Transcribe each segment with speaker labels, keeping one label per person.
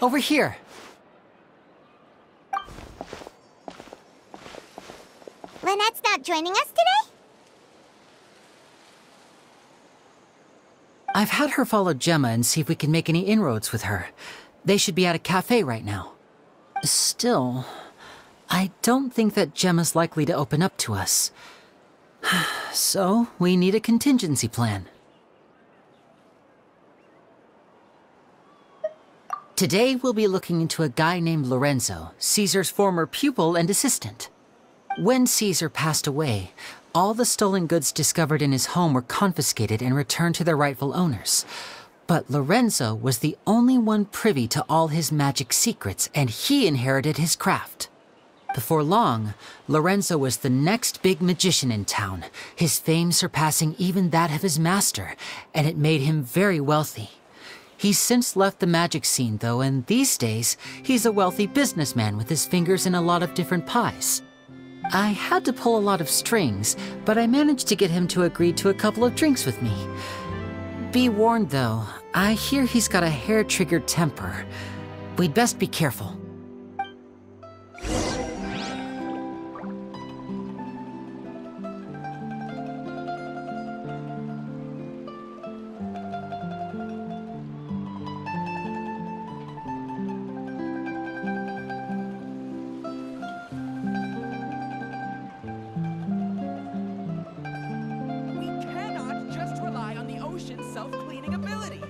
Speaker 1: over here.
Speaker 2: Lynette's not joining us today?
Speaker 1: I've had her follow Gemma and see if we can make any inroads with her. They should be at a cafe right now. Still, I don't think that Gemma's likely to open up to us. So, we need a contingency plan. Today, we'll be looking into a guy named Lorenzo, Caesar's former pupil and assistant. When Caesar passed away, all the stolen goods discovered in his home were confiscated and returned to their rightful owners. But Lorenzo was the only one privy to all his magic secrets, and he inherited his craft. Before long, Lorenzo was the next big magician in town, his fame surpassing even that of his master, and it made him very wealthy. He's since left the magic scene, though, and these days, he's a wealthy businessman with his fingers in a lot of different pies. I had to pull a lot of strings, but I managed to get him to agree to a couple of drinks with me. Be warned, though, I hear he's got a hair-triggered temper. We'd best be careful.
Speaker 3: Self-cleaning ability.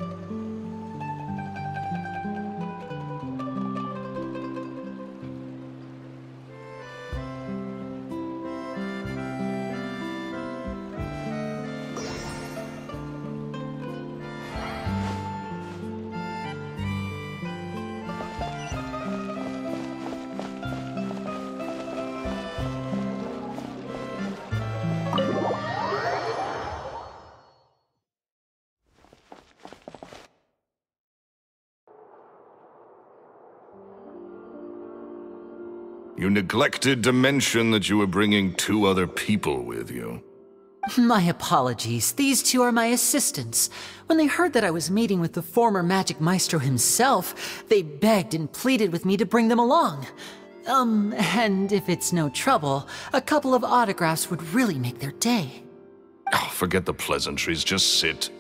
Speaker 4: You neglected to mention that you were bringing 2 other people with you.
Speaker 1: My apologies. These 2 are my assistants. When they heard that I was meeting with the former magic maestro himself, they begged and pleaded with me to bring them along. And if it's no trouble, a couple of autographs would really make their day.
Speaker 4: Oh, forget the pleasantries, just sit.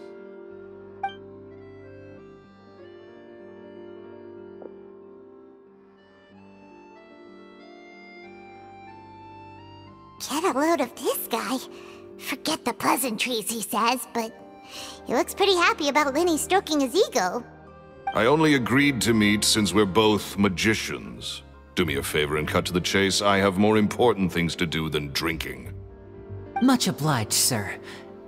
Speaker 2: Get a load of this guy. Forget the pleasantries, he says, but he looks pretty happy about Lenny stroking his ego.
Speaker 4: I only agreed to meet since we're both magicians. Do me a favor and cut to the chase. I have more important things to do than drinking.
Speaker 1: Much obliged, sir.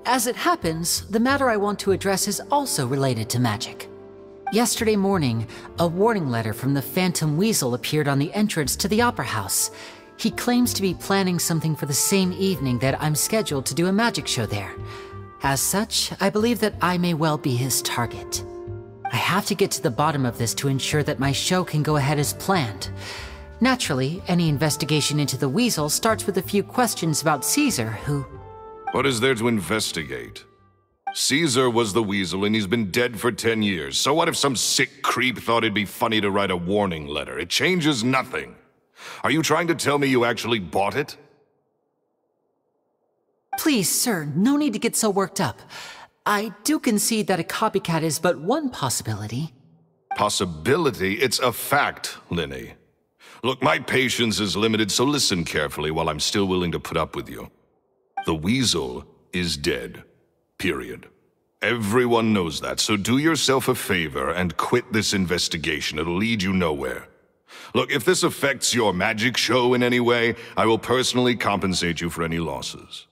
Speaker 1: As it happens, the matter I want to address is also related to magic. Yesterday morning, a warning letter from the Phantom Weasel appeared on the entrance to the Opera House. He claims to be planning something for the same evening that I'm scheduled to do a magic show there. As such, I believe that I may well be his target. I have to get to the bottom of this to ensure that my show can go ahead as planned. Naturally, any investigation into the Weasel starts with a few questions about Caesar, who...
Speaker 4: What is there to investigate? Caesar was the Weasel and he's been dead for 10 years. So what if some sick creep thought it'd be funny to write a warning letter? It changes nothing. Are you trying to tell me you actually bought it?
Speaker 1: Please, sir, no need to get so worked up. I do concede that a copycat is but one possibility.
Speaker 4: Possibility? It's a fact, Linny. Look, my patience is limited, so listen carefully while I'm still willing to put up with you. The Weasel is dead. Period. Everyone knows that, so do yourself a favor and quit this investigation. It'll lead you nowhere. Look, if this affects your magic show in any way, I will personally compensate you for any losses.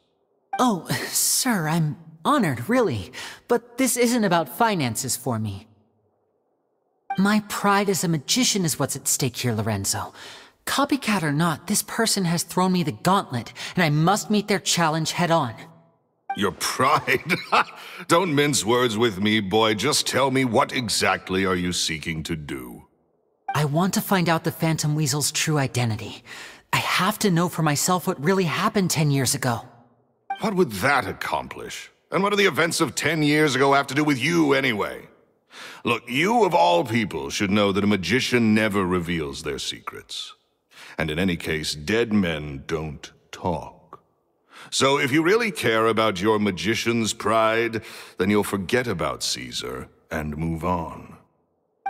Speaker 1: Oh, sir, I'm honored, really. But this isn't about finances for me. My pride as a magician is what's at stake here, Lorenzo. Copycat or not, this person has thrown me the gauntlet, and I must meet their challenge head-on.
Speaker 4: Your pride? Don't mince words with me, boy. Just tell me, what exactly are you seeking to do?
Speaker 1: I want to find out the Phantom Weasel's true identity. I have to know for myself what really happened 10 years ago.
Speaker 4: What would that accomplish? And what do the events of 10 years ago have to do with you, anyway? Look, you of all people should know that a magician never reveals their secrets. And in any case, dead men don't talk. So if you really care about your magician's pride, then you'll forget about Caesar and move on.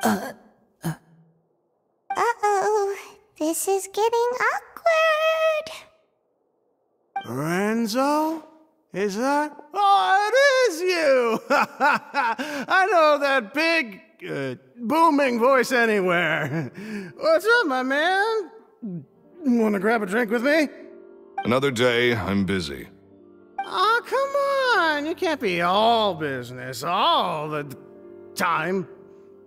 Speaker 2: Uh-oh. This is getting awkward.
Speaker 5: Lorenzo? Is that? Oh, it is you! I know that big, booming voice anywhere. What's up, my man? Want to grab a drink with me?
Speaker 4: Another day, I'm busy.
Speaker 5: Oh, come on. You can't be all business all the time.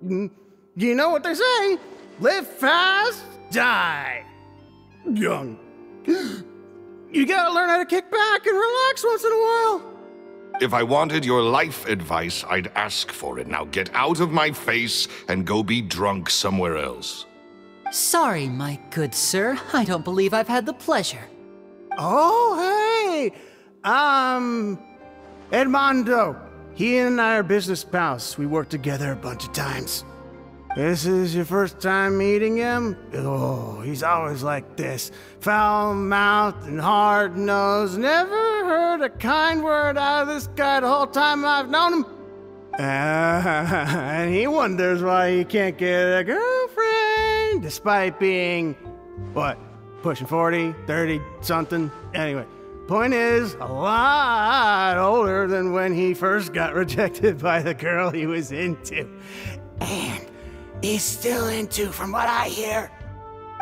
Speaker 5: You know what they say? Live fast, die young. You gotta learn how to kick back and relax once in a while.
Speaker 4: If I wanted your life advice, I'd ask for it. Now get out of my face and go be drunk somewhere else.
Speaker 1: Sorry, my good sir. I don't believe I've had the pleasure.
Speaker 5: Oh, hey! Edmondo. He and I are business pals. We worked together a bunch of times. This is your first time meeting him? Oh, he's always like this. Foul-mouthed and hard-nosed. Never heard a kind word out of this guy the whole time I've known him. And he wonders why he can't get a girlfriend, despite being, what, pushing 40, 30, something? Anyway, point is, a lot older than when he first got rejected by the girl he was into. And he's still into, from what I hear.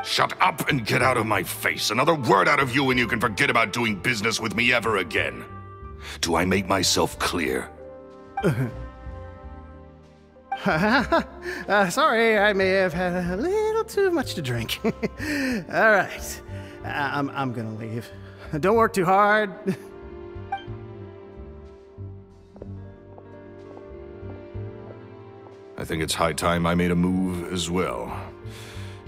Speaker 4: Shut up and get out of my face. Another word out of you and you can forget about doing business with me ever again. Do I make myself clear?
Speaker 5: Sorry, I may have had a little too much to drink. All right, I'm gonna leave. Don't work too hard.
Speaker 4: I think it's high time I made a move as well.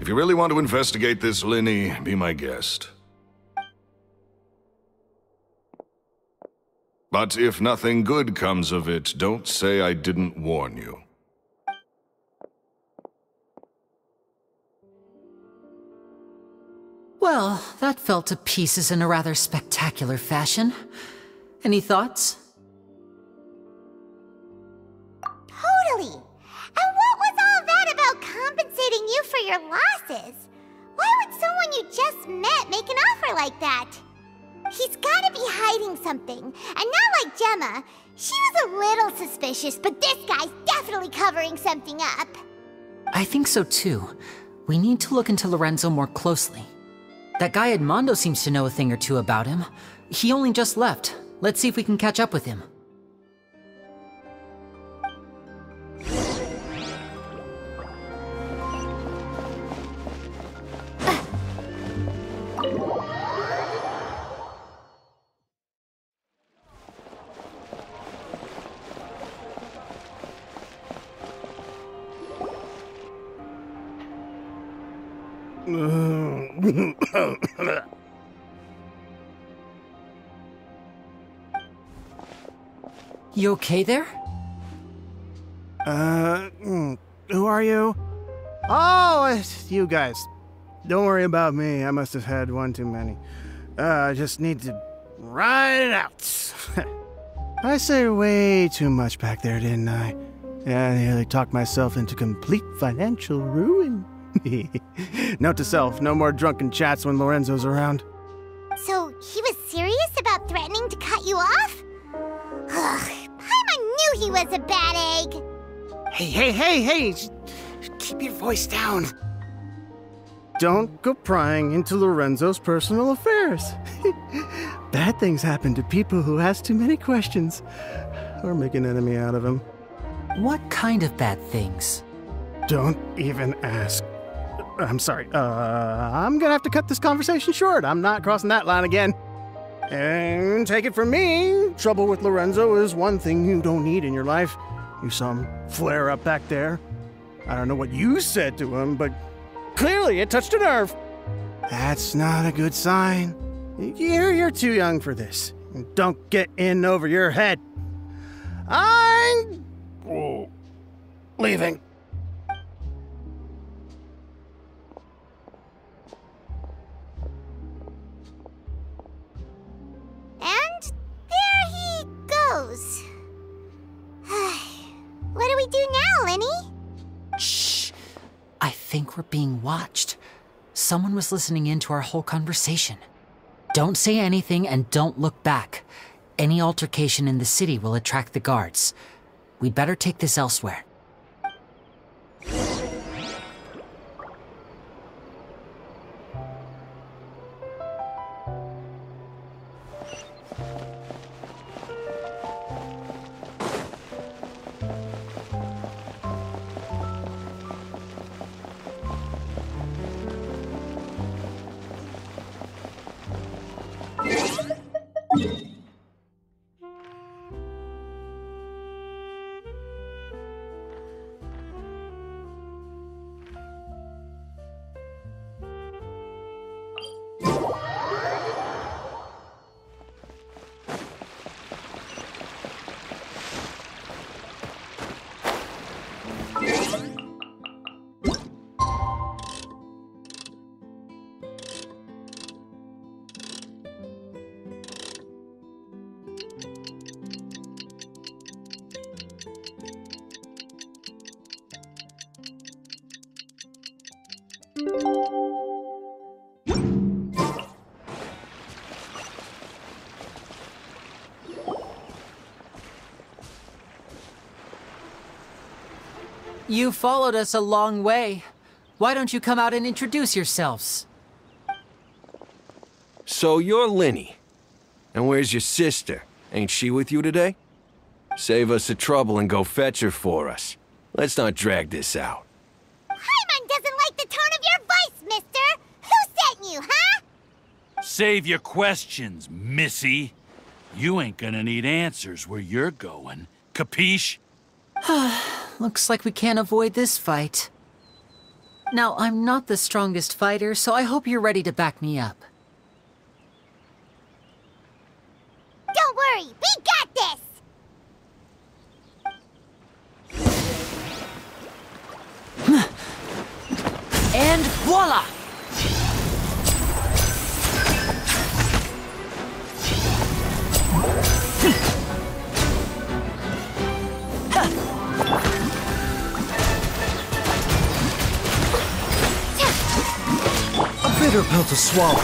Speaker 4: If you really want to investigate this, Linny, be my guest. But if nothing good comes of it, don't say I didn't warn you.
Speaker 1: Well, that fell to pieces in a rather spectacular fashion. Any thoughts?
Speaker 2: Totally. And what was all that about compensating you for your losses? Why would someone you just met make an offer like that? He's gotta be hiding something. And not like Gemma. She was a little suspicious, but this guy's definitely covering something up.
Speaker 1: I think so too. We need to look into Lorenzo more closely. That guy Edmondo seems to know a thing or two about him. He only just left. Let's see if we can catch up with him. You okay there?
Speaker 5: Who are you? Oh, it's you guys. Don't worry about me. I must have had one too many. I just need to ride it out. I said way too much back there, didn't I? Yeah, I nearly talked myself into complete financial ruin. Note to self, no more drunken chats when Lorenzo's around.
Speaker 2: So, he was serious about threatening to cut you off? Ugh, Paimon knew he was a bad egg.
Speaker 5: Hey, keep your voice down. Don't go prying into Lorenzo's personal affairs. Bad things happen to people who ask too many questions, or make an enemy out of him.
Speaker 1: What kind of bad things?
Speaker 5: Don't even ask. I'm sorry, I'm gonna have to cut this conversation short. I'm not crossing that line again. And take it from me, trouble with Lorenzo is one thing you don't need in your life. You saw him flare up back there. I don't know what you said to him, but clearly it touched a nerve. That's not a good sign. You're too young for this. Don't get in over your head. I'm leaving.
Speaker 2: And there he goes. What do we do now, Lenny?
Speaker 1: Shh. I think we're being watched. Someone was listening in to our whole conversation. Don't say anything and don't look back. Any altercation in the city will attract the guards. We'd better take this elsewhere. You followed us a long way. Why don't you come out and introduce yourselves?
Speaker 6: So you're Lenny. And where's your sister? Ain't she with you today? Save us the trouble and go fetch her for us. Let's not drag this out.
Speaker 2: Paimon doesn't like the tone of your voice, mister! Who sent you, huh?
Speaker 7: Save your questions, missy. You ain't gonna need answers where you're going. Capiche?
Speaker 1: Looks like we can't avoid this fight. Now, I'm not the strongest fighter, so I hope you're ready to back me up.
Speaker 2: Don't worry, we got this!
Speaker 1: And voila!
Speaker 6: A bitter pill to swallow.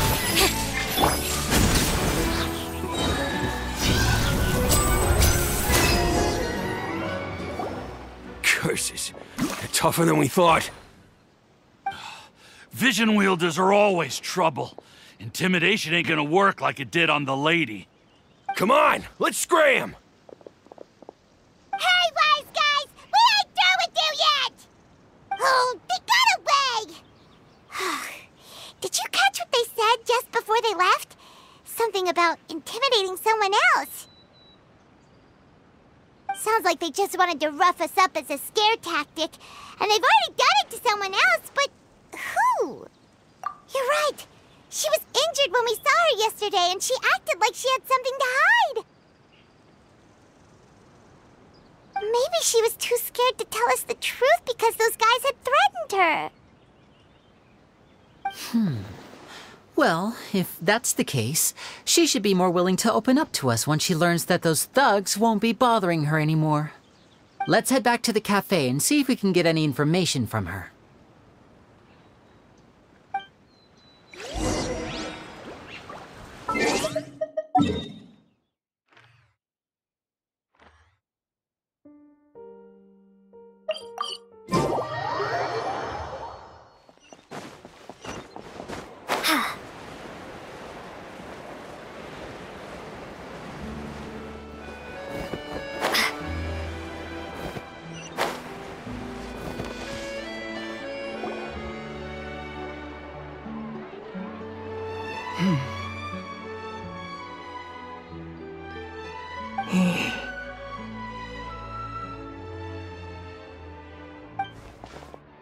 Speaker 6: Curses. They're tougher than we thought.
Speaker 7: Vision wielders are always trouble. Intimidation ain't gonna work like it did on the lady.
Speaker 6: Come on, let's scram!
Speaker 2: Hey, wise guys! We ain't through with you yet! Oh, they got away! Did you catch what they said just before they left? Something about intimidating someone else. Sounds like they just wanted to rough us up as a scare tactic, and they've already done it to someone else, but who? You're right. She was injured when we saw her yesterday, and she acted like she had something to hide. Maybe she was too scared to tell us the truth because those guys had threatened her.
Speaker 1: Well, if that's the case, she should be more willing to open up to us once she learns that those thugs won't be bothering her anymore. Let's head back to the cafe and see if we can get any information from her.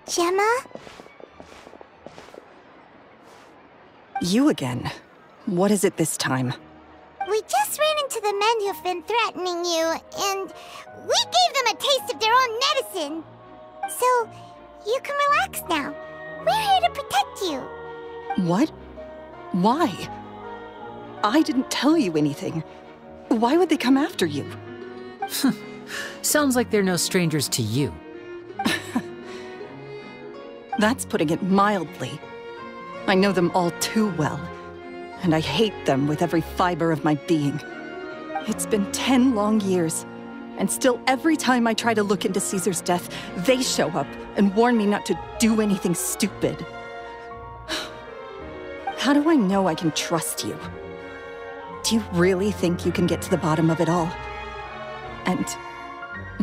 Speaker 2: Gemma?
Speaker 8: You again. What is it this time?
Speaker 2: We just ran into the men who've been threatening you, and we gave them a taste of their own medicine. So, you can relax now. We're here to protect you.
Speaker 8: What? Why? I didn't tell you anything. Why would they come after you?
Speaker 1: Sounds like they're no strangers to you.
Speaker 8: That's putting it mildly. I know them all too well, and I hate them with every fiber of my being. It's been 10 long years, and still every time I try to look into Caesar's death, they show up and warn me not to do anything stupid. How do I know I can trust you? Do you really think you can get to the bottom of it all? And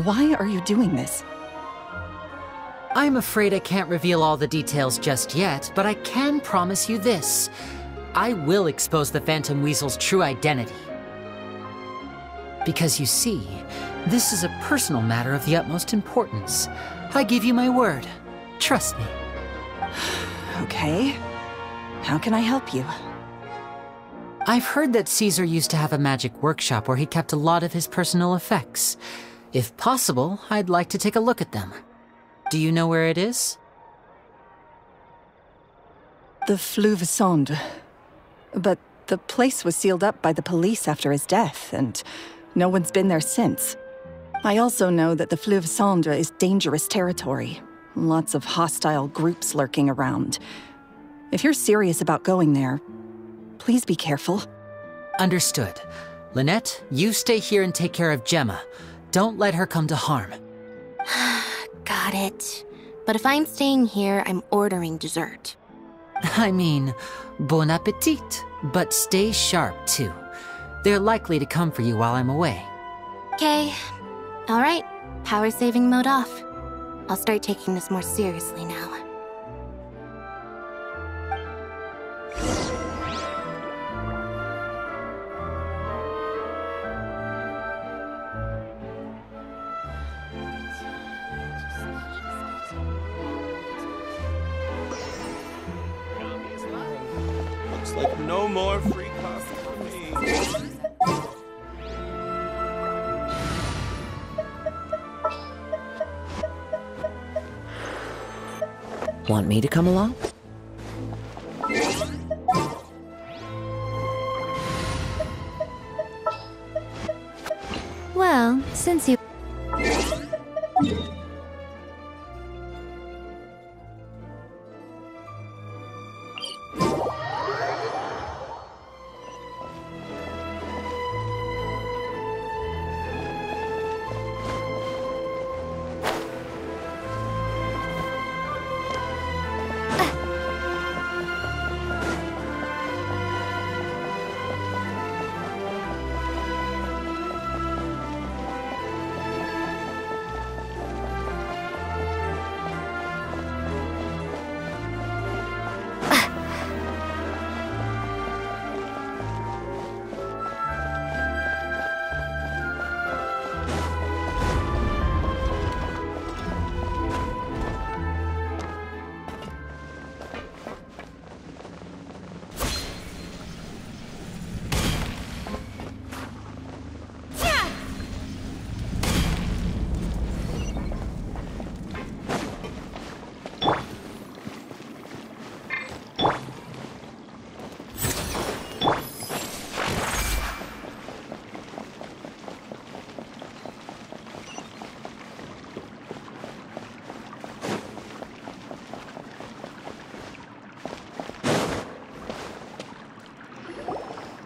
Speaker 8: why are you doing this?
Speaker 1: I'm afraid I can't reveal all the details just yet, but I can promise you this. I will expose the Phantom Weasel's true identity. Because you see, this is a personal matter of the utmost importance. I give you my word. Trust me.
Speaker 8: Okay. How can I help you?
Speaker 1: I've heard that Caesar used to have a magic workshop where he kept a lot of his personal effects. If possible, I'd like to take a look at them. Do you know where it is?
Speaker 8: The Fleuve Sonde. But the place was sealed up by the police after his death, and no one's been there since. I also know that the Fleuve Sonde is dangerous territory. Lots of hostile groups lurking around. If you're serious about going there, please be careful.
Speaker 1: Understood. Lynette, you stay here and take care of Gemma. Don't let her come to harm.
Speaker 9: Got it. But if I'm staying here, I'm ordering dessert.
Speaker 1: I mean, bon appetit. But stay sharp, too. They're likely to come for you while I'm away.
Speaker 9: Okay. Alright. Power saving mode off. I'll start taking this more seriously now.
Speaker 6: Looks like no more free coffee for me.
Speaker 10: Want me to come along?
Speaker 9: Well, since you...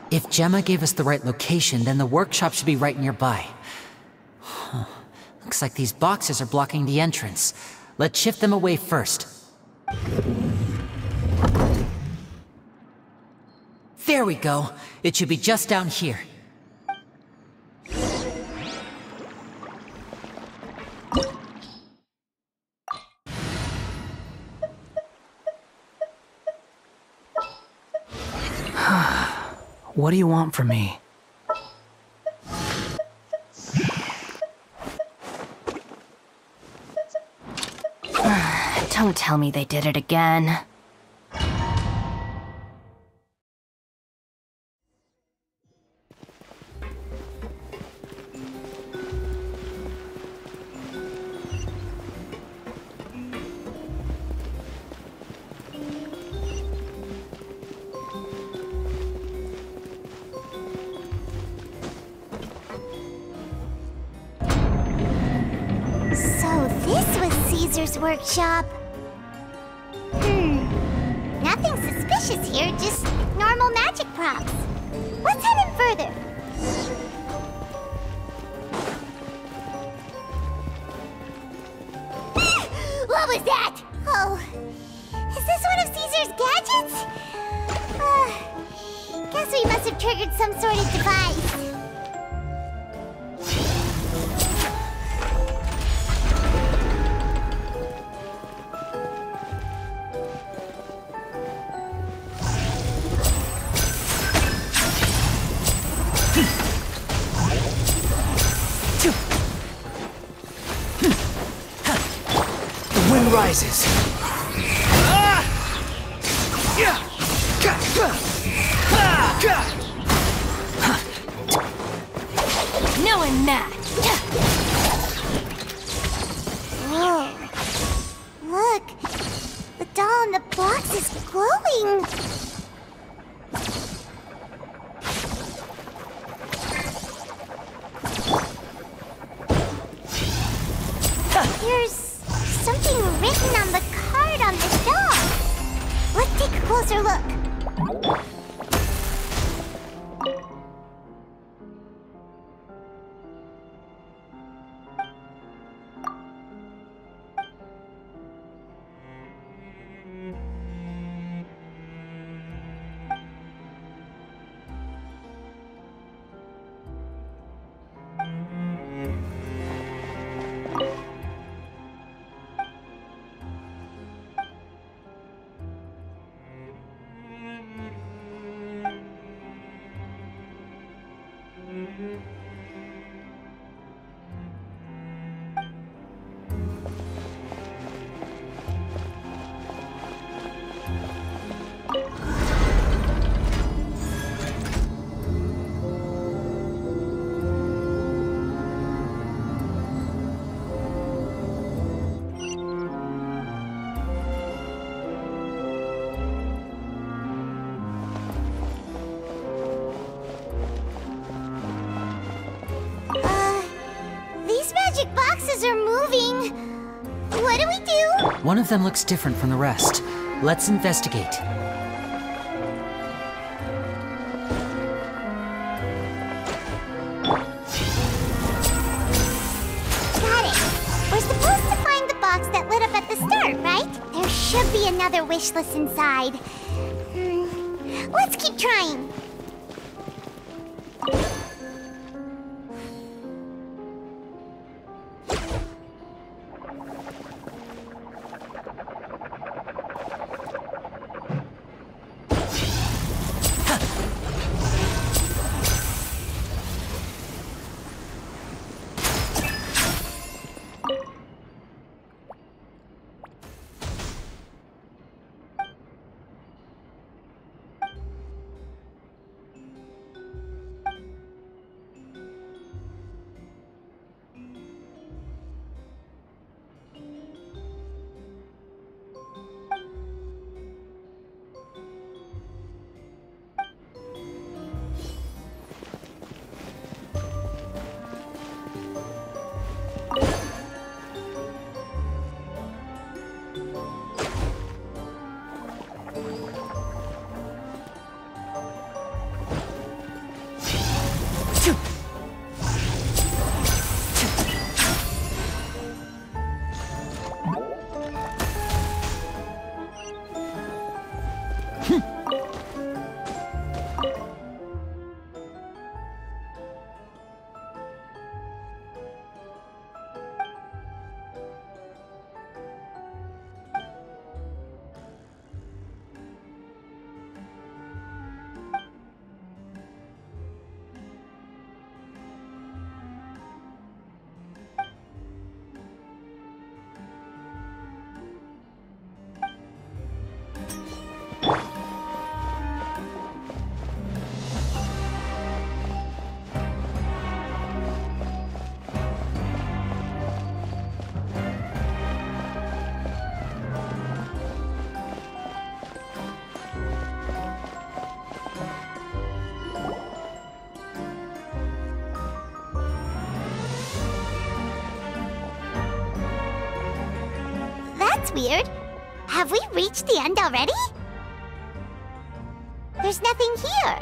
Speaker 1: If Gemma gave us the right location, then the workshop should be right nearby. Huh. Looks like these boxes are blocking the entrance. Let's shift them away first. There we go. It should be just down here.
Speaker 10: What do you want from me?
Speaker 9: Don't tell me they did it again.
Speaker 2: Caesar's workshop. Nothing suspicious here, just normal magic props. Let's head in further. What was that? Oh, is this one of Caesar's gadgets? Guess we must have triggered some sort of device.
Speaker 10: The wind rises.
Speaker 9: Knowing that.
Speaker 2: Whoa. Look. The doll in the box is glowing. There's something written on the card on the doll. Let's take a closer look. These magic boxes are moving. What do we do?
Speaker 1: One of them looks different from the rest. Let's investigate.
Speaker 2: Got it. We're supposed to find the box that lit up at the start, right? There should be another wish list inside. Let's keep trying. weird. Have we reached the end already? There's nothing here.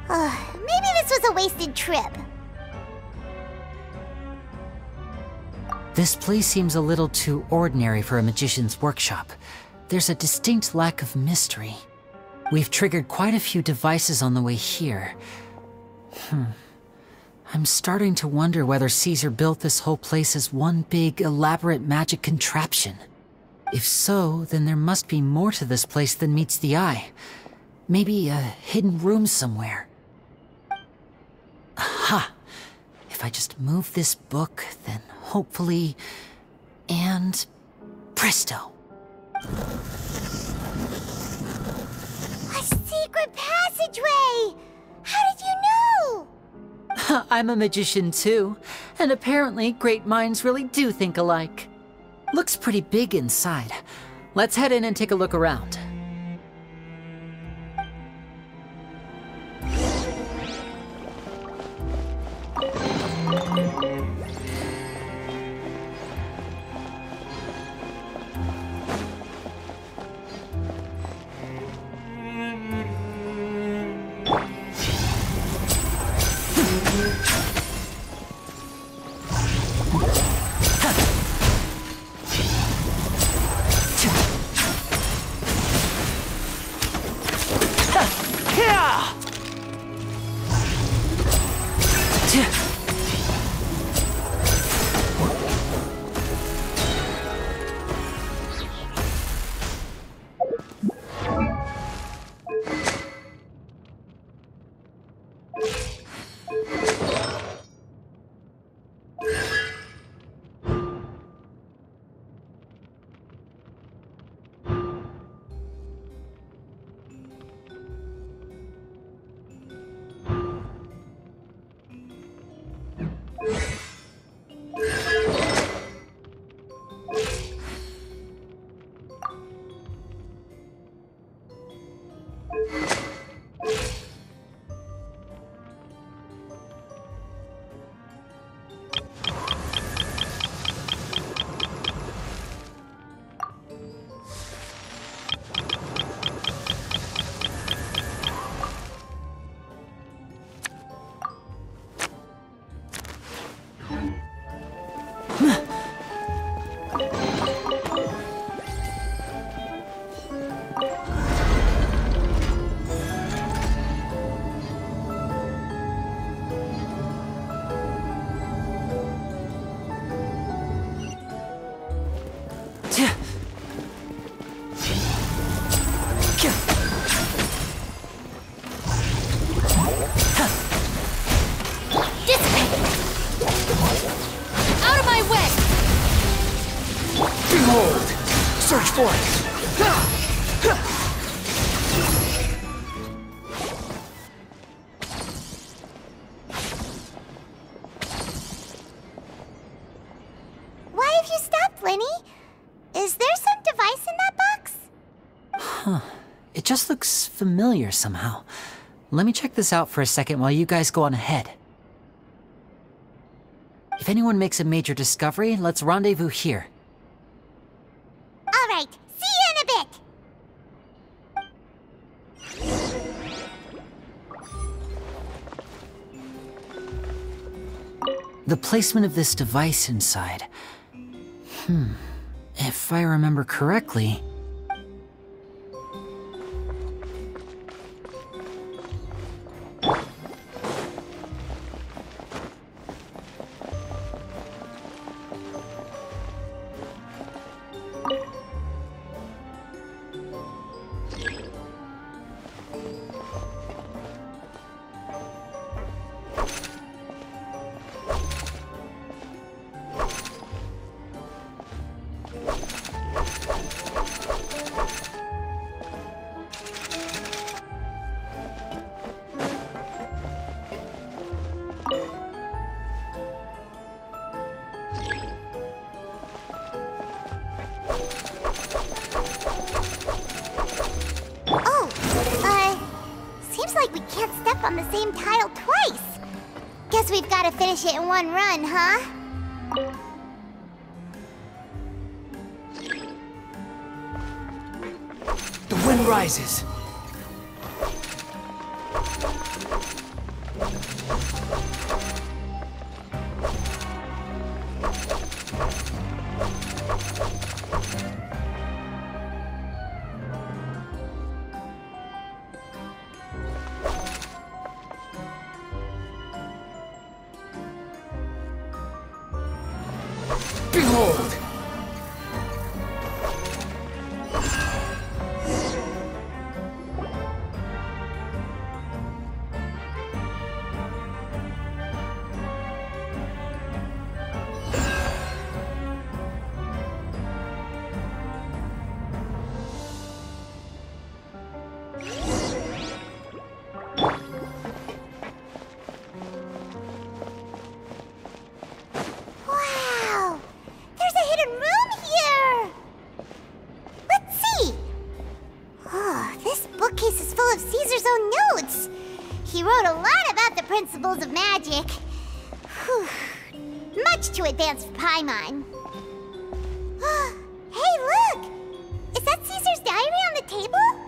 Speaker 2: Maybe this was a wasted trip.
Speaker 1: This place seems a little too ordinary for a magician's workshop. There's a distinct lack of mystery. We've triggered quite a few devices on the way here. I'm starting to wonder whether Caesar built this whole place as one big, elaborate magic contraption. If so, then there must be more to this place than meets the eye. Maybe a hidden room somewhere. Aha! If I just move this book, then hopefully... and... presto!
Speaker 2: A secret passageway! How did you know?
Speaker 1: I'm a magician too, and apparently great minds really do think alike. Looks pretty big inside. Let's head in and take a look around.
Speaker 10: Search for it!
Speaker 2: Why have you stopped, Lenny? Is there some device in that box?
Speaker 1: Huh. It just looks familiar somehow. Let me check this out for a second while you guys go on ahead. If anyone makes a major discovery, let's rendezvous here.
Speaker 2: All right, see you in a bit.
Speaker 1: The placement of this device inside. If I remember correctly...
Speaker 2: on the same tile twice. Guess we've got to finish it in one run, huh?
Speaker 10: sun rises. Behold!
Speaker 2: Wow! There's a hidden room here! Let's see! Oh, this bookcase is full of Caesar's own notes. He wrote a lot about the principles of magic. Whew. Much too advanced for Paimon. Hey, look! Is that Caesar's diary on the table?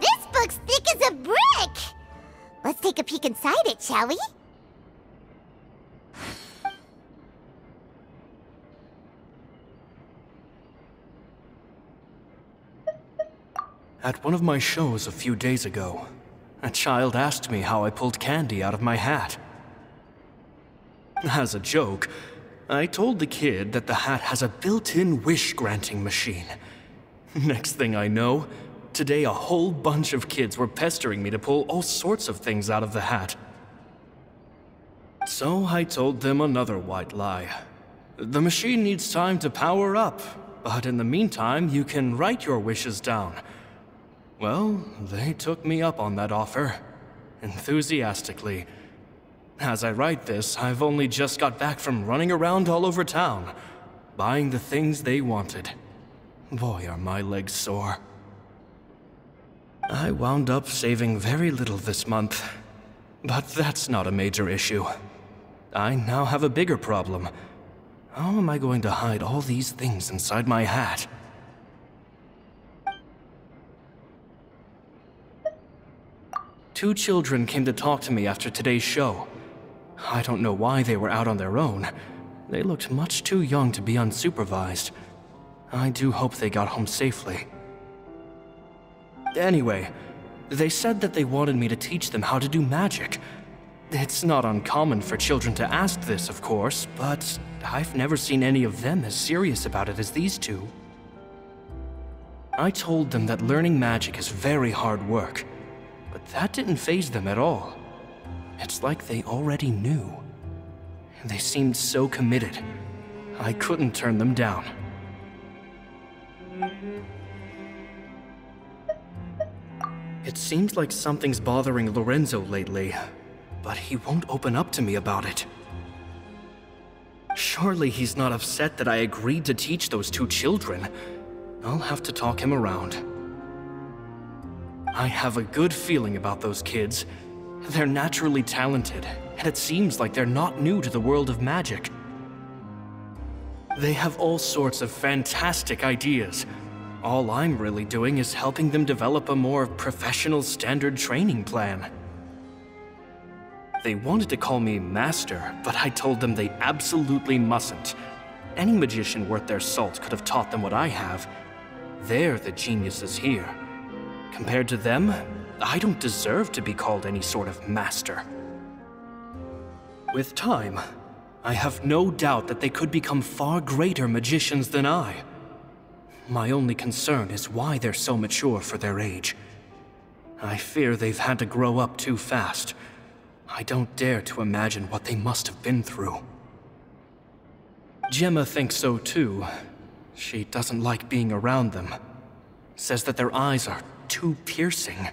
Speaker 2: This book's thick as a brick! Let's take a peek inside it, shall we?
Speaker 11: At one of my shows a few days ago, a child asked me how I pulled candy out of my hat. As a joke, I told the kid that the hat has a built-in wish-granting machine. Next thing I know, today a whole bunch of kids were pestering me to pull all sorts of things out of the hat. So I told them another white lie. The machine needs time to power up, but in the meantime, you can write your wishes down. Well, they took me up on that offer, enthusiastically. As I write this, I've only just got back from running around all over town, buying the things they wanted. Boy, are my legs sore. I wound up saving very little this month, but that's not a major issue. I now have a bigger problem. How am I going to hide all these things inside my hat? Two children came to talk to me after today's show. I don't know why they were out on their own. They looked much too young to be unsupervised. I do hope they got home safely. Anyway, they said that they wanted me to teach them how to do magic. It's not uncommon for children to ask this, of course, but I've never seen any of them as serious about it as these two. I told them that learning magic is very hard work, but that didn't faze them at all. It's like they already knew. They seemed so committed. I couldn't turn them down. It seems like something's bothering Lorenzo lately, but he won't open up to me about it. Surely he's not upset that I agreed to teach those two children. I'll have to talk him around. I have a good feeling about those kids. They're naturally talented, and it seems like they're not new to the world of magic. They have all sorts of fantastic ideas. All I'm really doing is helping them develop a more professional standard training plan. They wanted to call me Master, but I told them they absolutely mustn't. Any magician worth their salt could have taught them what I have. They're the geniuses here. Compared to them, I don't deserve to be called any sort of master. With time, I have no doubt that they could become far greater magicians than I. My only concern is why they're so mature for their age. I fear they've had to grow up too fast. I don't dare to imagine what they must have been through. Gemma thinks so too. She doesn't like being around them. Says that their eyes are too piercing.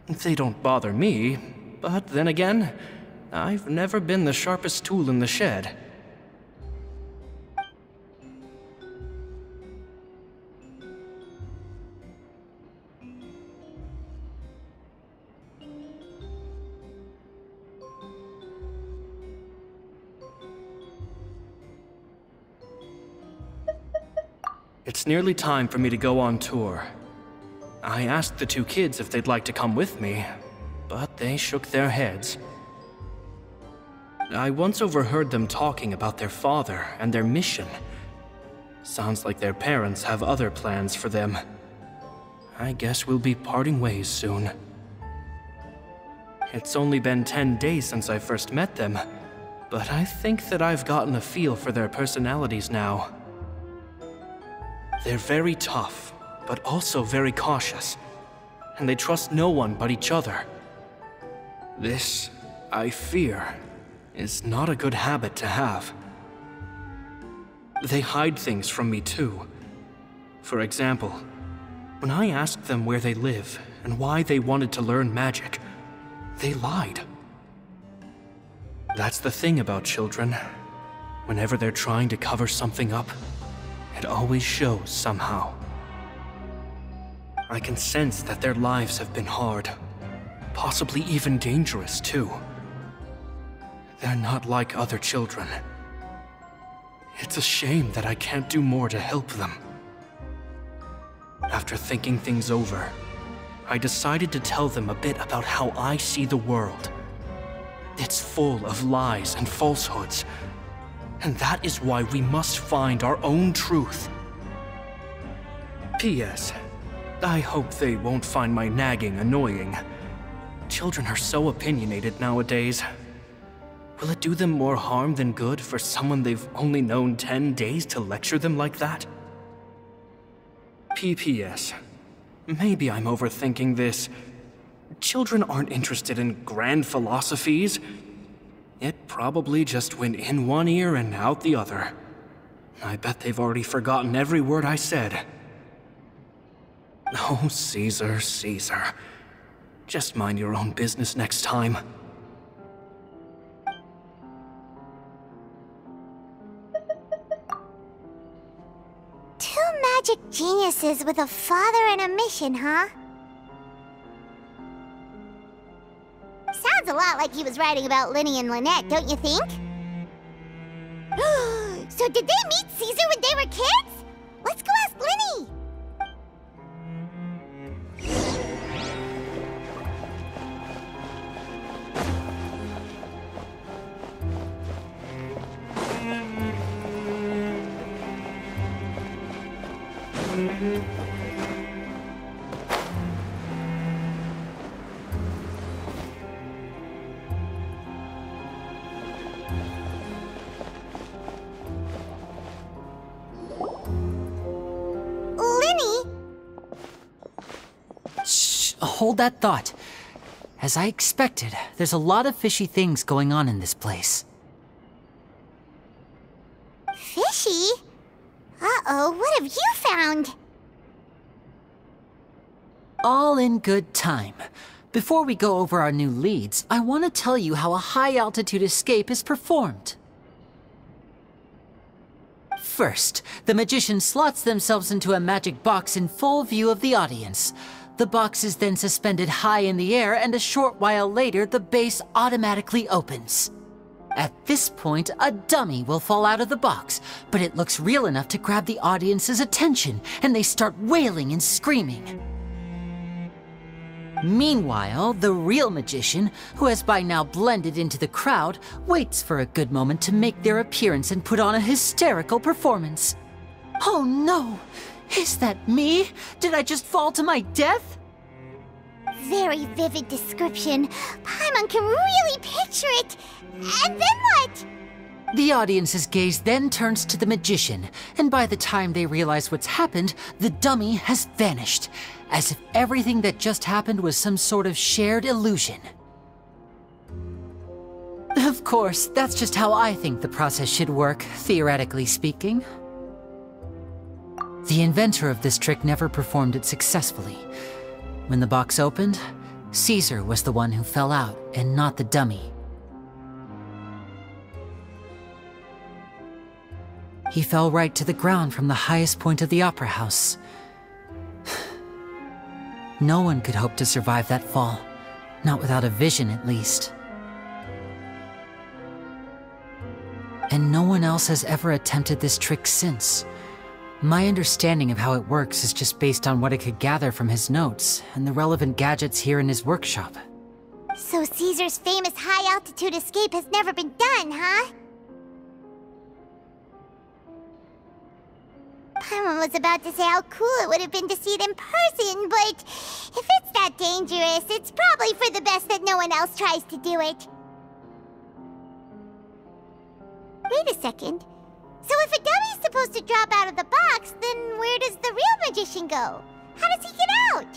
Speaker 11: They don't bother me, but then again, I've never been the sharpest tool in the shed. It's nearly time for me to go on tour. I asked the two kids if they'd like to come with me, but they shook their heads. I once overheard them talking about their father and their mission. Sounds like their parents have other plans for them. I guess we'll be parting ways soon. It's only been 10 days since I first met them, but I think that I've gotten a feel for their personalities now. They're very tough, but also very cautious, and they trust no one but each other. This, I fear, is not a good habit to have. They hide things from me too. For example, when I asked them where they live and why they wanted to learn magic, they lied. That's the thing about children. Whenever they're trying to cover something up, it always shows somehow. I can sense that their lives have been hard, possibly even dangerous too. They're not like other children. It's a shame that I can't do more to help them. After thinking things over, I decided to tell them a bit about how I see the world. It's full of lies and falsehoods, and that is why we must find our own truth. P.S. I hope they won't find my nagging annoying. Children are so opinionated nowadays. Will it do them more harm than good for someone they've only known 10 days to lecture them like that? P.P.S. Maybe I'm overthinking this. Children aren't interested in grand philosophies. It probably just went in one ear and out the other. I bet they've already forgotten every word I said. Oh, Caesar, Caesar. Just mind your own business next time.
Speaker 2: Two magic geniuses with a father and a mission, huh? Sounds a lot like he was writing about Linny and Lynette, don't you think? So did they meet Caesar when they were kids? Let's go ask Linny!
Speaker 1: Hold that thought. As I expected, there's a lot of fishy things going on in this place.
Speaker 2: Fishy? Uh-oh, what have you found?
Speaker 1: All in good time. Before we go over our new leads, I want to tell you how a high-altitude escape is performed. First, the magician slots themselves into a magic box in full view of the audience. The box is then suspended high in the air, and a short while later, the base automatically opens. At this point, a dummy will fall out of the box, but it looks real enough to grab the audience's attention, and they start wailing and screaming. Meanwhile, the real magician, who has by now blended into the crowd, waits for a good moment to make their appearance and put on a hysterical performance. Oh no! Is that me? Did I just fall to my death?
Speaker 2: Very vivid description. Paimon can really picture it. And then what?
Speaker 1: The audience's gaze then turns to the magician, and by the time they realize what's happened, the dummy has vanished, as if everything that just happened was some sort of shared illusion. Of course, that's just how I think the process should work, theoretically speaking. The inventor of this trick never performed it successfully. When the box opened, Caesar was the one who fell out, and not the dummy. He fell right to the ground from the highest point of the opera house. No one could hope to survive that fall, not without a vision at least. And no one else has ever attempted this trick since. My understanding of how it works is just based on what I could gather from his notes and the relevant gadgets here in his workshop.
Speaker 2: So Caesar's famous high-altitude escape has never been done, huh? Paimon was about to say how cool it would have been to see it in person, but if it's that dangerous, it's probably for the best that no one else tries to do it. Wait a second. So if a dummy's supposed to drop out of the box, then where does the real magician go? How does he get out?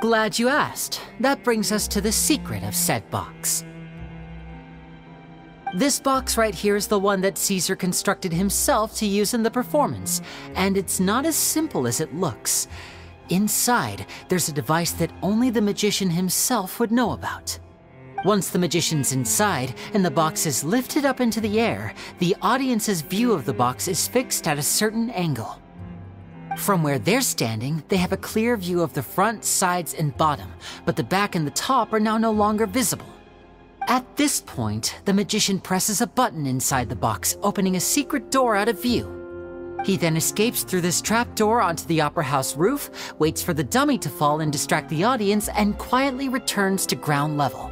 Speaker 1: Glad you asked. That brings us to the secret of said box. This box right here is the one that Caesar constructed himself to use in the performance, and it's not as simple as it looks. Inside, there's a device that only the magician himself would know about. Once the magician's inside and the box is lifted up into the air, the audience's view of the box is fixed at a certain angle. From where they're standing, they have a clear view of the front, sides, and bottom, but the back and the top are now no longer visible. At this point, the magician presses a button inside the box, opening a secret door out of view. He then escapes through this trap door onto the opera house roof, waits for the dummy to fall and distract the audience, and quietly returns to ground level.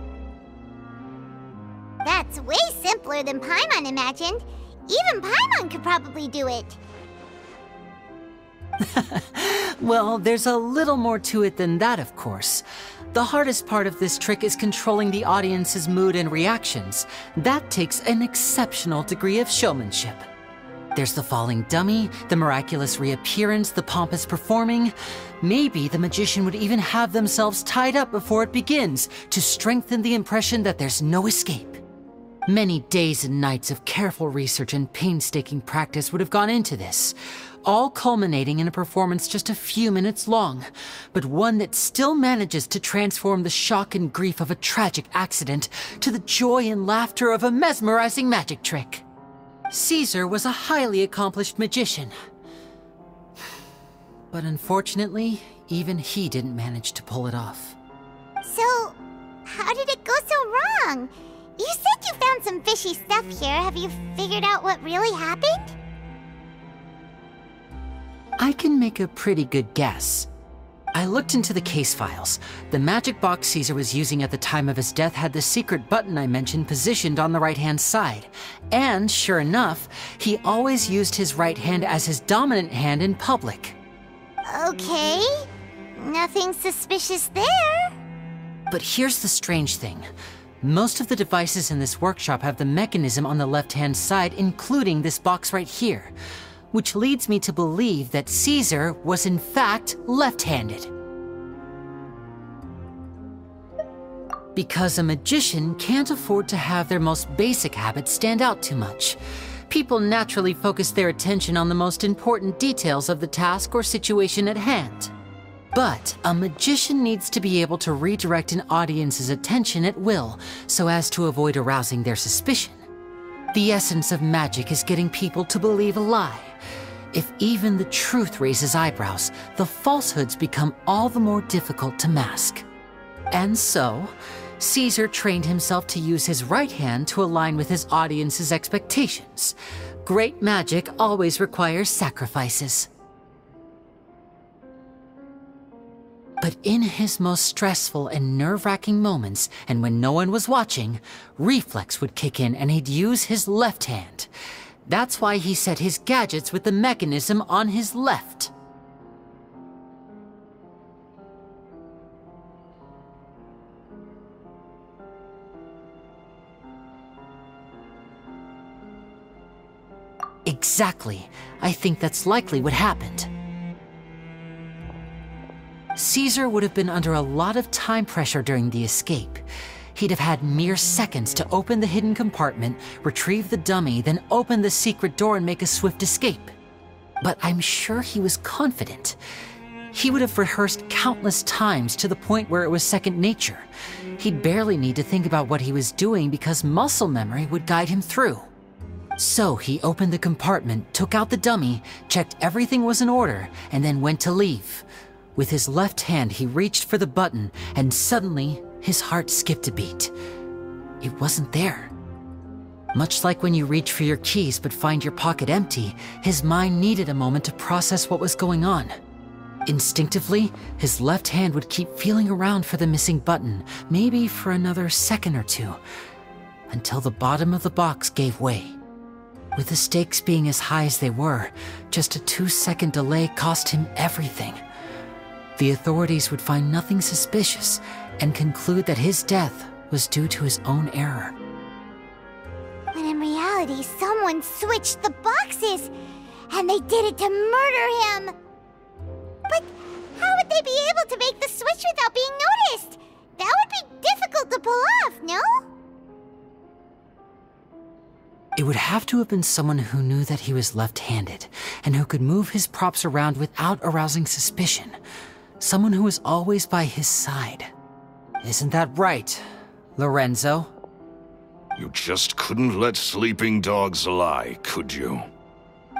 Speaker 2: That's way simpler than Paimon imagined. Even Paimon could probably do it.
Speaker 1: Well, there's a little more to it than that, of course. The hardest part of this trick is controlling the audience's mood and reactions. That takes an exceptional degree of showmanship. There's the falling dummy, the miraculous reappearance, the pompous performing. Maybe the magician would even have themselves tied up before it begins to strengthen the impression that there's no escape. Many days and nights of careful research and painstaking practice would have gone into this, all culminating in a performance just a few minutes long, but one that still manages to transform the shock and grief of a tragic accident to the joy and laughter of a mesmerizing magic trick. Caesar was a highly accomplished magician, but unfortunately, even he didn't manage to pull it off.
Speaker 2: So, how did it go so wrong? You said you found some fishy stuff here. Have you figured out what really happened?
Speaker 1: I can make a pretty good guess. I looked into the case files. The magic box Caesar was using at the time of his death had the secret button I mentioned positioned on the right-hand side. And sure enough, he always used his right hand as his dominant hand in public.
Speaker 2: Okay, nothing suspicious there.
Speaker 1: But here's the strange thing. Most of the devices in this workshop have the mechanism on the left-hand side, including this box right here, which leads me to believe that Caesar was in fact left-handed. Because a magician can't afford to have their most basic habits stand out too much. People naturally focus their attention on the most important details of the task or situation at hand. But a magician needs to be able to redirect an audience's attention at will so as to avoid arousing their suspicion. The essence of magic is getting people to believe a lie. If even the truth raises eyebrows, the falsehoods become all the more difficult to mask. And so, Caesar trained himself to use his right hand to align with his audience's expectations. Great magic always requires sacrifices. But in his most stressful and nerve-wracking moments, and when no one was watching, reflex would kick in and he'd use his left hand. That's why he set his gadgets with the mechanism on his left. Exactly. I think that's likely what happened. Caesar would have been under a lot of time pressure during the escape. He'd have had mere seconds to open the hidden compartment, retrieve the dummy, then open the secret door and make a swift escape. But I'm sure he was confident. He would have rehearsed countless times to the point where it was second nature. He'd barely need to think about what he was doing because muscle memory would guide him through. So he opened the compartment, took out the dummy, checked everything was in order, and then went to leave. With his left hand, he reached for the button, and suddenly, his heart skipped a beat. It wasn't there. Much like when you reach for your keys but find your pocket empty, his mind needed a moment to process what was going on. Instinctively, his left hand would keep feeling around for the missing button, maybe for another second or two, until the bottom of the box gave way. With the stakes being as high as they were, just a 2-second delay cost him everything. The authorities would find nothing suspicious and conclude that his death was due to his own error.
Speaker 2: When in reality, someone switched the boxes, and they did it to murder him. But how would they be able to make the switch without being noticed? That would be difficult to pull off, no?
Speaker 1: It would have to have been someone who knew that he was left-handed, and who could move his props around without arousing suspicion. Someone who was always by his side. Isn't that right, Lorenzo?
Speaker 4: You just couldn't let sleeping dogs lie, could you?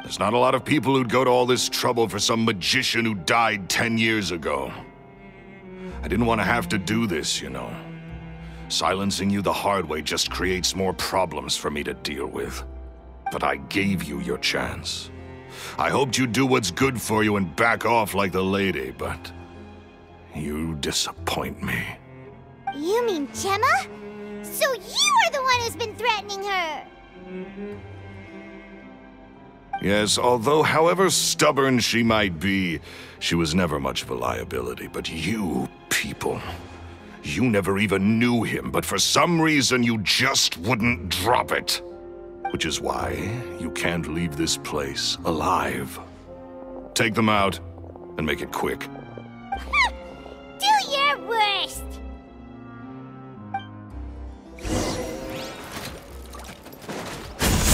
Speaker 4: There's not a lot of people who'd go to all this trouble for some magician who died 10 years ago. I didn't want to have to do this, you know. Silencing you the hard way just creates more problems for me to deal with. But I gave you your chance. I hoped you'd do what's good for you and back off like the lady, but you disappoint me.
Speaker 2: You mean Gemma? So you are the one who's been threatening her!
Speaker 4: Yes, although however stubborn she might be, she was never much of a liability. But you people, you never even knew him, but for some reason you just wouldn't drop it. Which is why you can't leave this place alive. Take them out, and make it quick.
Speaker 2: Do your worst!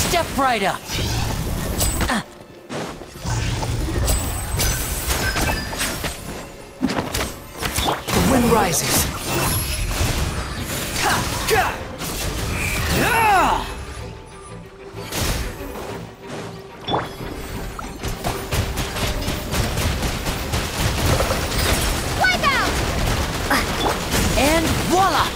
Speaker 1: Step right up! The wind rises.
Speaker 2: Wipe out!
Speaker 1: And voila!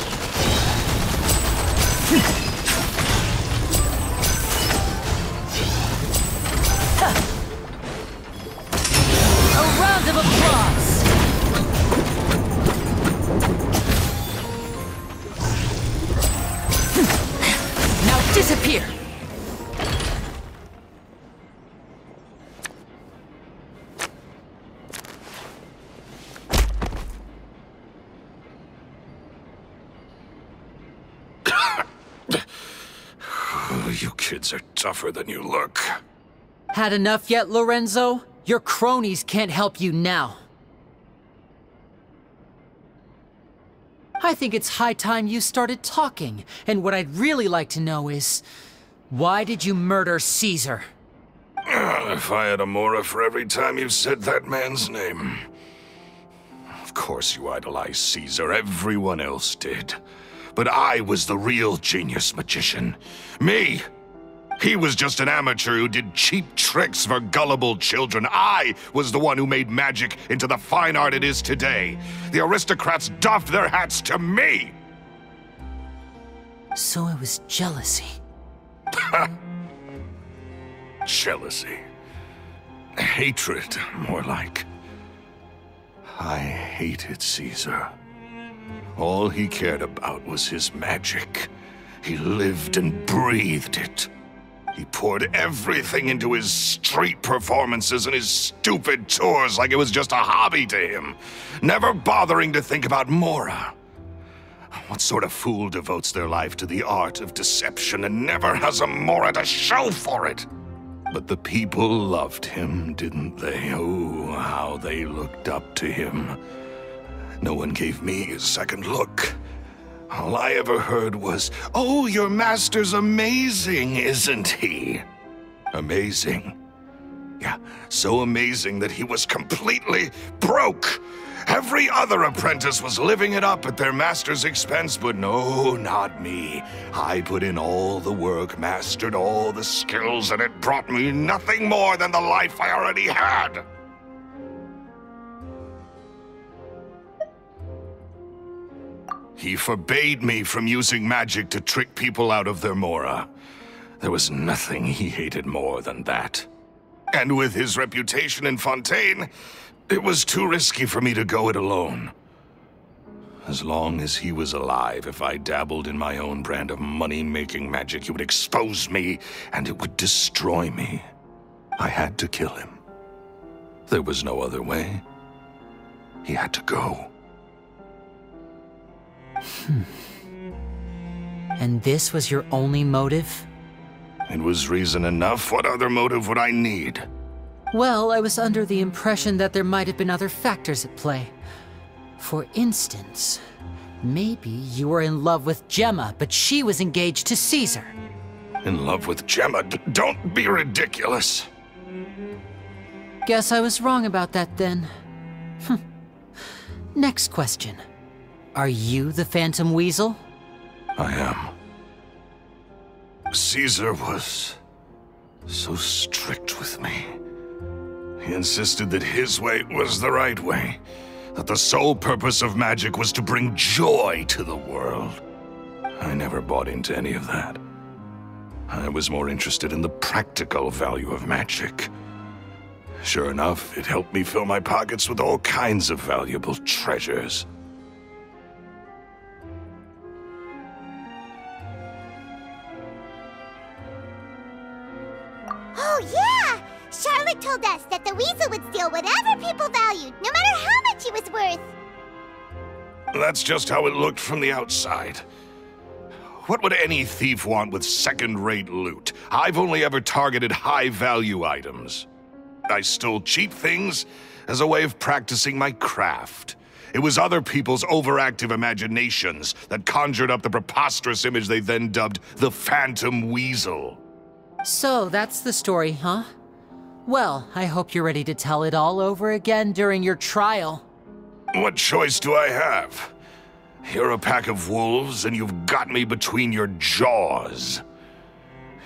Speaker 1: A round of applause! Now disappear!
Speaker 4: You kids are tougher than you look.
Speaker 1: Had enough yet, Lorenzo? Your cronies can't help you now. I think it's high time you started talking, and what I'd really like to know is, why did you murder Caesar?
Speaker 4: If I had a Mora for every time you said that man's name. Of course you idolized Caesar, everyone else did. But I was the real genius magician. Me! He was just an amateur who did cheap tricks for gullible children. I was the one who made magic into the fine art it is today. The aristocrats doffed their hats to me!
Speaker 1: So it was jealousy.
Speaker 4: Jealousy. Hatred, more like. I hated Caesar. All he cared about was his magic. He lived and breathed it. He poured everything into his street performances and his stupid tours like it was just a hobby to him, never bothering to think about Mora. What sort of fool devotes their life to the art of deception and never has a Mora to show for it? But the people loved him, didn't they? Oh, how they looked up to him. No one gave me a second look. All I ever heard was, "Oh, your master's amazing, isn't he?" Amazing. Yeah, so amazing that he was completely broke. Every other apprentice was living it up at their master's expense, but no, not me. I put in all the work, mastered all the skills, and it brought me nothing more than the life I already had. He forbade me from using magic to trick people out of their Mora. There was nothing he hated more than that. And with his reputation in Fontaine, it was too risky for me to go it alone. As long as he was alive, if I dabbled in my own brand of money-making magic, he would expose me, and it would destroy me. I had to kill him. There was no other way. He had to go.
Speaker 1: And this was your only motive?
Speaker 4: It was reason enough. What other motive would I need?
Speaker 1: Well, I was under the impression that there might have been other factors at play. For instance, maybe you were in love with Gemma, but she was engaged to Caesar.
Speaker 4: In love with Gemma? Don't be ridiculous.
Speaker 1: Guess I was wrong about that then. Next question. Are you the Phantom Weasel?
Speaker 4: I am. Caesar was so strict with me. He insisted that his way was the right way, that the sole purpose of magic was to bring joy to the world. I never bought into any of that. I was more interested in the practical value of magic. Sure enough, it helped me fill my pockets with all kinds of valuable treasures.
Speaker 2: Oh, yeah! Charlotte told us that the weasel would steal whatever people valued, no matter how much it was worth.
Speaker 4: That's just how it looked from the outside. What would any thief want with second-rate loot? I've only ever targeted high-value items. I stole cheap things as a way of practicing my craft. It was other people's overactive imaginations that conjured up the preposterous image they then dubbed the Phantom Weasel.
Speaker 1: So, that's the story, huh? Well, I hope you're ready to tell it all over again during your trial.
Speaker 4: What choice do I have? You're a pack of wolves, and you've got me between your jaws.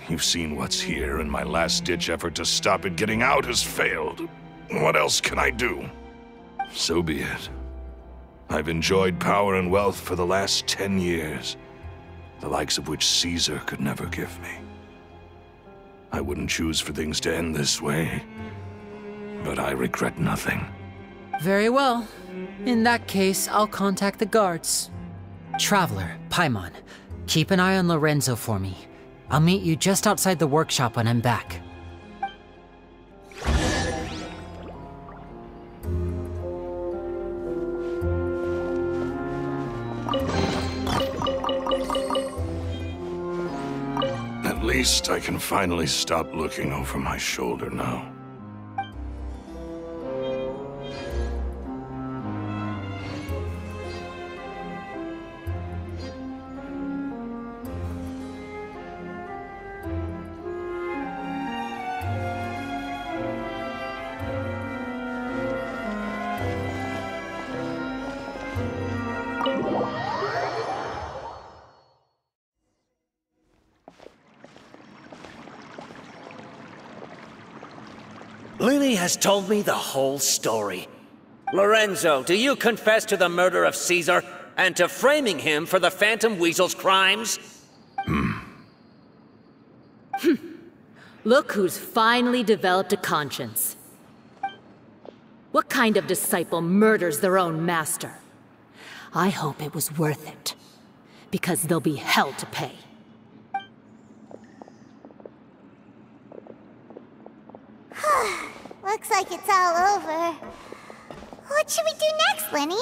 Speaker 4: You've seen what's here, and my last-ditch effort to stop it getting out has failed. What else can I do? So be it. I've enjoyed power and wealth for the last 10 years, the likes of which Caesar could never give me. I wouldn't choose for things to end this way, but I regret nothing.
Speaker 1: Very well. In that case, I'll contact the guards. Traveler, Paimon, keep an eye on Lorenzo for me. I'll meet you just outside the workshop when I'm back.
Speaker 4: At least I can finally stop looking over my shoulder now.
Speaker 10: Lily has told me the whole story. Lorenzo, do you confess to the murder of Caesar and to framing him for the Phantom Weasel's crimes?
Speaker 12: Look who's finally developed a conscience. What kind of disciple murders their own master? I hope it was worth it, because there'll be hell to pay.
Speaker 2: Looks like it's all over. What should we do next, Lenny?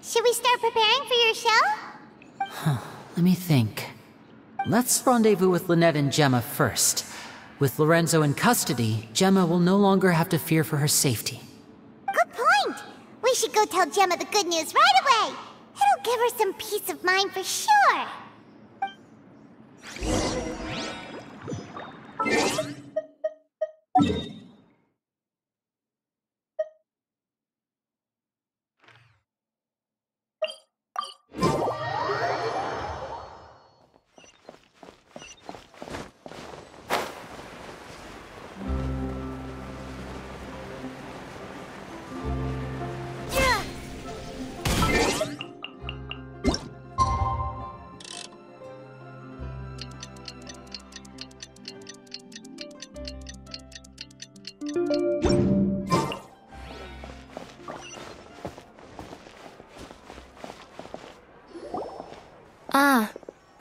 Speaker 2: Should we start preparing for your show?
Speaker 1: Let me think. Let's rendezvous with Lynette and Gemma first. With Lorenzo in custody, Gemma will no longer have to fear for her safety.
Speaker 2: Good point! We should go tell Gemma the good news right away! It'll give her some peace of mind for sure!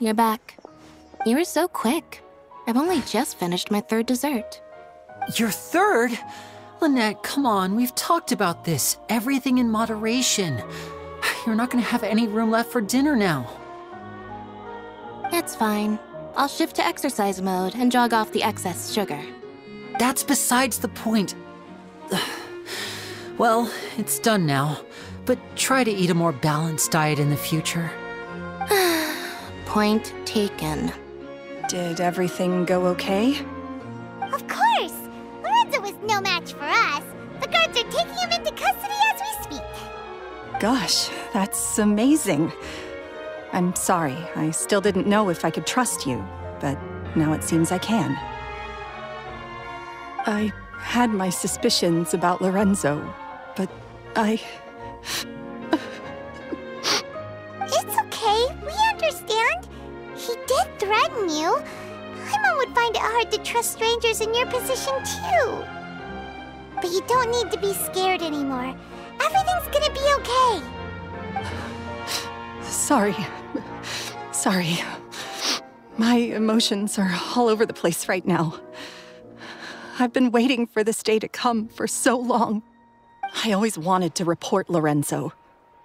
Speaker 9: you're back. You were so quick. I've only just finished my third dessert.
Speaker 1: Your third? Lynette, come on, we've talked about this. Everything in moderation. You're not gonna have any room left for dinner now.
Speaker 9: It's fine. I'll shift to exercise mode and jog off the excess sugar.
Speaker 1: That's besides the point. Well, it's done now, but try to eat a more balanced diet in the future.
Speaker 9: Point taken.
Speaker 8: Did everything go okay?
Speaker 2: Of course! Lorenzo was no match for us. The guards are taking him into custody as we speak.
Speaker 8: Gosh, that's amazing. I'm sorry, I still didn't know if I could trust you, but now it seems I can. I had my suspicions about Lorenzo, but
Speaker 2: It's okay, we understand. He did threaten you. Paimon would find it hard to trust strangers in your position too. But you don't need to be scared anymore. Everything's gonna be okay.
Speaker 8: Sorry. My emotions are all over the place right now. I've been waiting for this day to come for so long. I always wanted to report Lorenzo.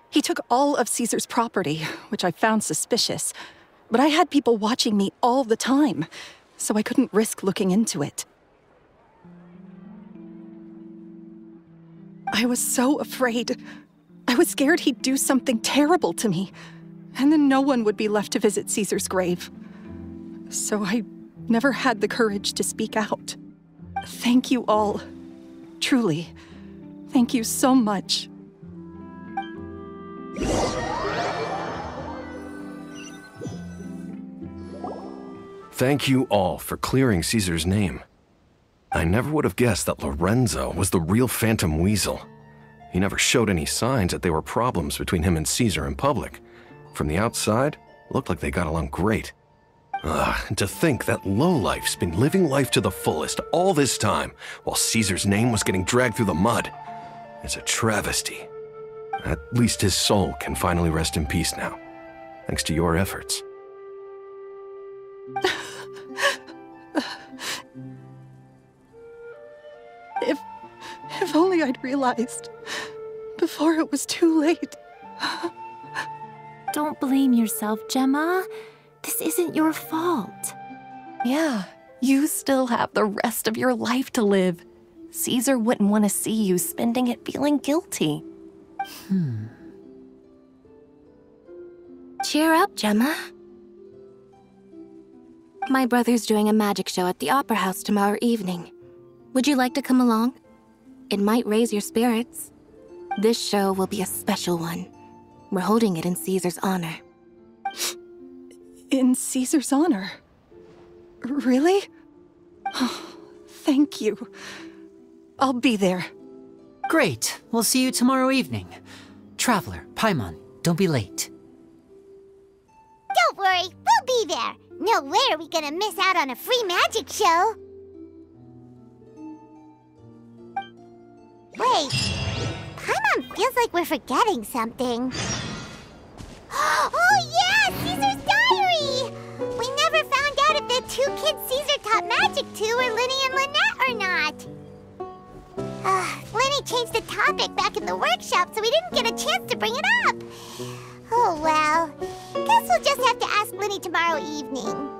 Speaker 8: He took all of Caesar's property, which I found suspicious, but I had people watching me all the time, so I couldn't risk looking into it. I was so afraid. I was scared he'd do something terrible to me, and then no one would be left to visit Caesar's grave. So I never had the courage to speak out. Thank you all. Truly. Thank you so much.
Speaker 6: Thank you all for clearing Caesar's name. I never would have guessed that Lorenzo was the real Phantom Weasel. He never showed any signs that there were problems between him and Caesar in public. From the outside, it looked like they got along great. And to think that lowlife's been living life to the fullest all this time while Caesar's name was getting dragged through the mud. It's a travesty. At least his soul can finally rest in peace now, thanks to your efforts.
Speaker 8: If only I'd realized before it was too late.
Speaker 13: Don't blame yourself, Gemma. This isn't your fault.
Speaker 14: Yeah, you still have the rest of your life to live. Caesar wouldn't want to see you spending it feeling guilty.
Speaker 9: Cheer up, Gemma. My brother's doing a magic show at the Opera House tomorrow evening. Would you like to come along? It might raise your spirits. This show will be a special one. We're holding it in Caesar's honor.
Speaker 8: In Caesar's honor? Really? Oh, thank you. I'll be there.
Speaker 1: Great. We'll see you tomorrow evening. Traveler, Paimon, don't be late.
Speaker 2: Don't worry, we'll be there. No way are we gonna miss out on a free magic show. Wait, Paimon feels like we're forgetting something. Oh yeah, Caesar's diary! We never found out if the two kids Caesar taught magic to were Linny and Lynette or not. Linny changed the topic back in the workshop, so we didn't get a chance to bring it up. Oh well, guess we'll just have to ask Linny tomorrow evening.